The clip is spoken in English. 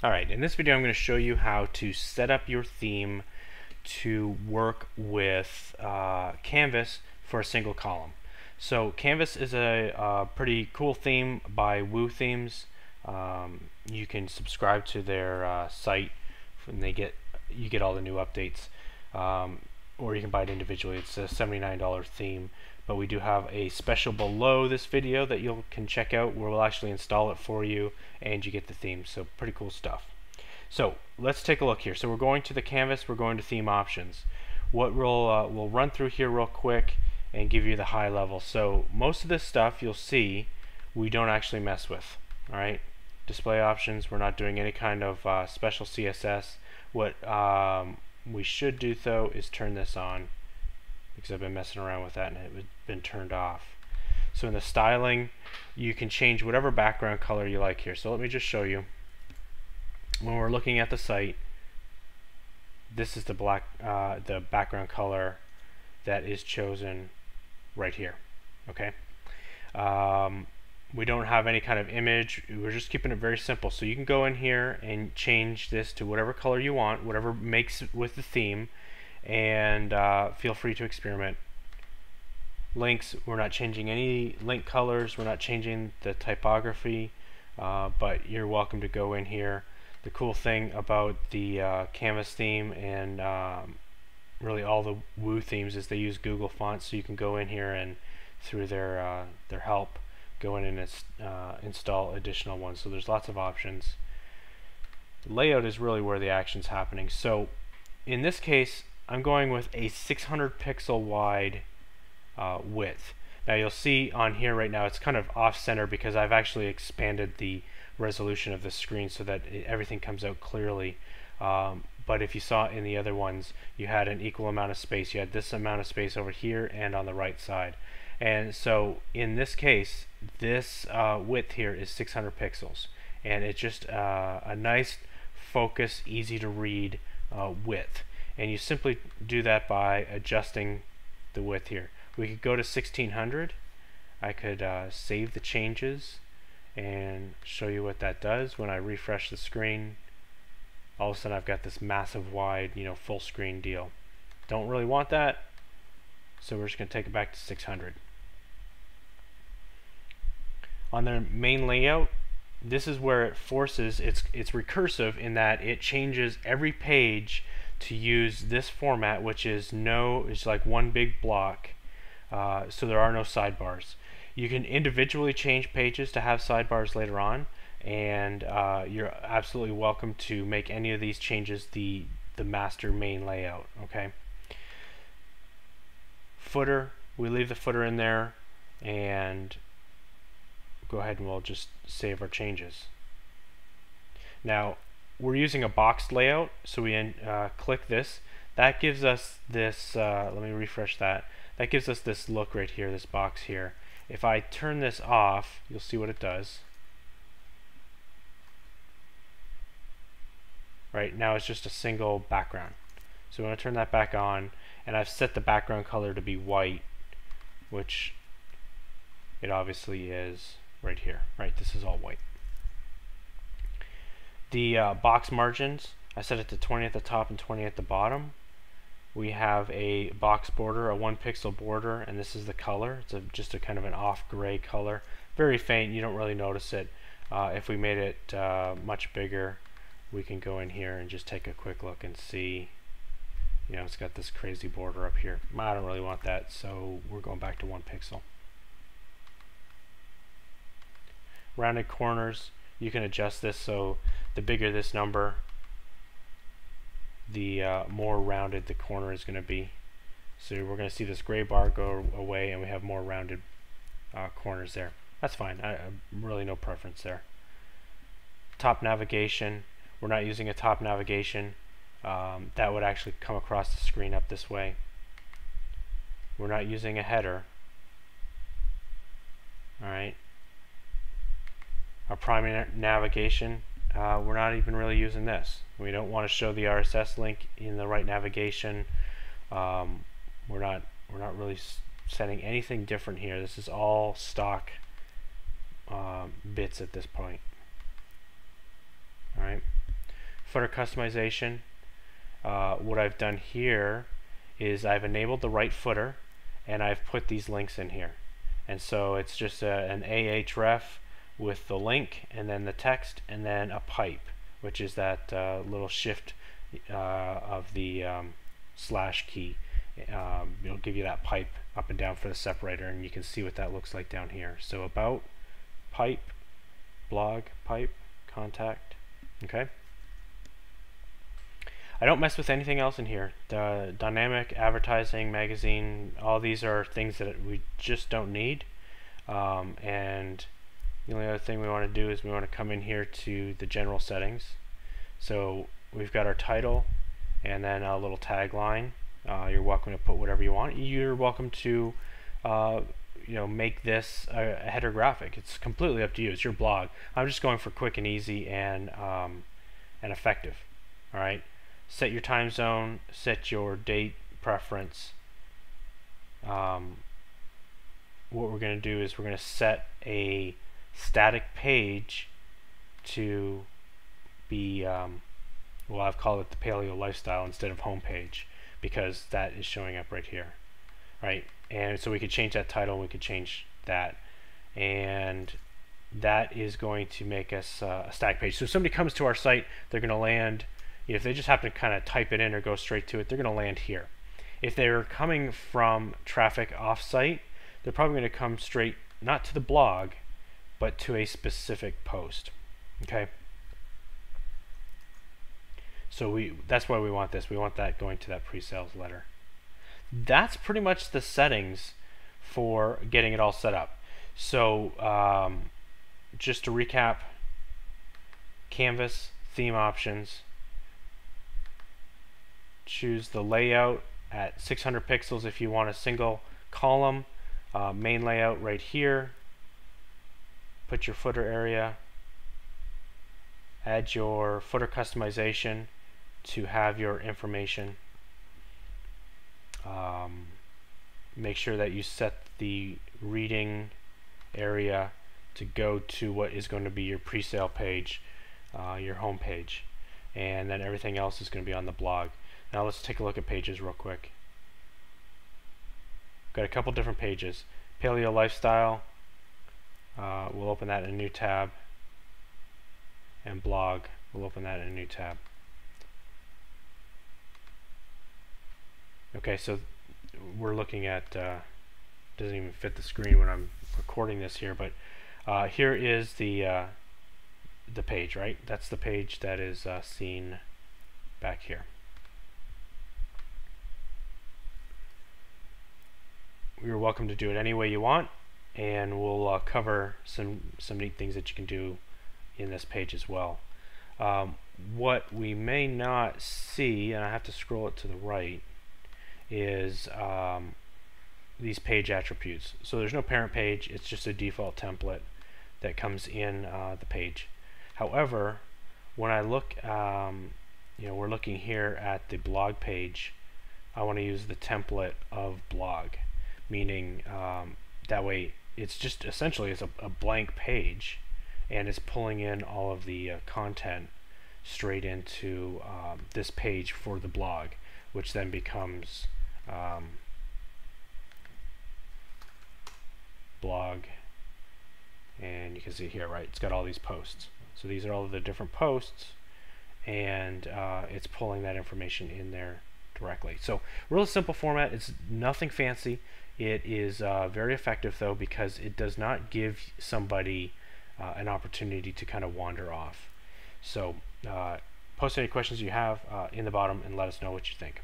Alright, in this video I'm going to show you how to set up your theme to work with Canvas for a single column. So Canvas is a pretty cool theme by Woothemes. You can subscribe to their site and you get all the new updates, or you can buy it individually. It's a $79 theme, but we do have a special below this video that you can check out where we'll actually install it for you and you get the theme. So pretty cool stuff. So let's take a look here. So we're going to the canvas, we're going to theme options. What we'll run through here real quick and give you the high level. So most of this stuff you'll see we don't actually mess with. Alright, display options, we're not doing any kind of special CSS. What we should do though is turn this on, because I've been messing around with that and it has been turned off. So in the styling you can change whatever background color you like here. So let me just show you. When we're looking at the site, this is the the background color that is chosen right here. Okay. We don't have any kind of image. We're just keeping it very simple. So you can go in here and change this to whatever color you want, whatever makes with the theme, and feel free to experiment. Links, we're not changing any link colors, we're not changing the typography, but you're welcome to go in here. The cool thing about the Canvas theme and really all the Woo themes is they use Google fonts, so you can go in here and through their help go in and install additional ones. So there's lots of options. The layout is really where the action's happening. So in this case I'm going with a 600 pixel wide width. Now you'll see on here right now it's kind of off center because I've actually expanded the resolution of the screen so that everything comes out clearly, but if you saw in the other ones you had an equal amount of space. You had this amount of space over here and on the right side, and so in this case this width here is 600 pixels, and it's just a nice focus, easy to read width, and you simply do that by adjusting the width here. We could go to 1600. I could save the changes and show you what that does. When I refresh the screen, all of a sudden I've got this massive wide, full screen deal. Don't really want that, so we're just going to take it back to 600. On the main layout, this is where it forces, it's recursive in that it changes every page to use this format, which is it's like one big block, so there are no sidebars. You can individually change pages to have sidebars later on, and you're absolutely welcome to make any of these changes the master main layout. Okay. Footer, we leave the footer in there, and go ahead and we'll just save our changes. Now we're using a boxed layout, so we click this. That gives us this, let me refresh that. That gives us this look right here, this box here. If I turn this off, you'll see what it does. Right now it's just a single background. So I'm going to turn that back on, and I've set the background color to be white, which it obviously is right here. Right, this is all white. The box margins, I set it to 20 at the top and 20 at the bottom. We have a box border, a 1 pixel border, and this is the color. It's just a kind of an off gray color, very faint, you don't really notice it. If we made it much bigger, we can go in here and just take a quick look and see, it's got this crazy border up here. I don't really want that, so we're going back to 1 pixel. Rounded corners, you can adjust this, so the bigger this number, the more rounded the corner is going to be. So we're going to see this gray bar go away and we have more rounded corners there. That's fine. Really no preference there. Top navigation, we're not using a top navigation. That would actually come across the screen up this way. We're not using a header. Alright. Our primary navigation, we're not even really using this. We don't want to show the RSS link in the right navigation. We're not really setting anything different here. This is all stock bits at this point. Alright. footer customization, what I've done here is I've enabled the right footer and I've put these links in here. And so it's just an ahref with the link and then the text and then a pipe, which is that little shift of the slash key. It'll give you that pipe up and down for the separator, and you can see what that looks like down here. So about, pipe, blog, pipe, contact. Okay. I don't mess with anything else in here. The dynamic advertising, magazine, all these are things that we just don't need. And the only other thing we want to do is we want to come in here to the general settings. So we've got our title and then a little tagline. You're welcome to put whatever you want. You're welcome to make this a header graphic. It's completely up to you. It's your blog. I'm just going for quick and easy and effective. All right. Set your time zone. Set your date preference. What we're going to do is we're going to set a static page to be well, I've called it the Paleo Lifestyle instead of home page, because that is showing up right here, right? And so we could change that title, we could change that, and that is going to make us a static page. So if somebody comes to our site, they're going to land, if they just happen to kind of type it in or go straight to it, they're going to land here. If they're coming from traffic off-site, they're probably going to come straight, not to the blog, but to a specific post. Okay? So that's why we want this. We want that going to that pre-sales letter. That's pretty much the settings for getting it all set up. So just to recap, canvas, theme options, choose the layout at 600 pixels if you want a single column, main layout right here, put your footer area, add your footer customization to have your information. Make sure that you set the reading area to go to what is going to be your pre-sale page, your home page, and then everything else is going to be on the blog. Now let's take a look at pages real quick. Got a couple different pages. Paleo Lifestyle, we'll open that in a new tab, and blog, we'll open that in a new tab. Okay, so we're looking at, doesn't even fit the screen when I'm recording this here, but here is the page, right? That's the page that is seen back here. You're welcome to do it any way you want, and we'll cover some neat things that you can do in this page as well. What we may not see, and I have to scroll it to the right, is these page attributes. So there's no parent page, it's just a default template that comes in the page. However, when I look, we're looking here at the blog page, I want to use the template of blog, meaning that way it's just essentially it's a blank page, and it's pulling in all of the content straight into this page for the blog, which then becomes blog, and you can see here, right, it's got all these posts. So these are all of the different posts, and it's pulling that information in there directly. So real simple format. It's nothing fancy. It is very effective though, because it does not give somebody an opportunity to kind of wander off. So post any questions you have in the bottom and let us know what you think.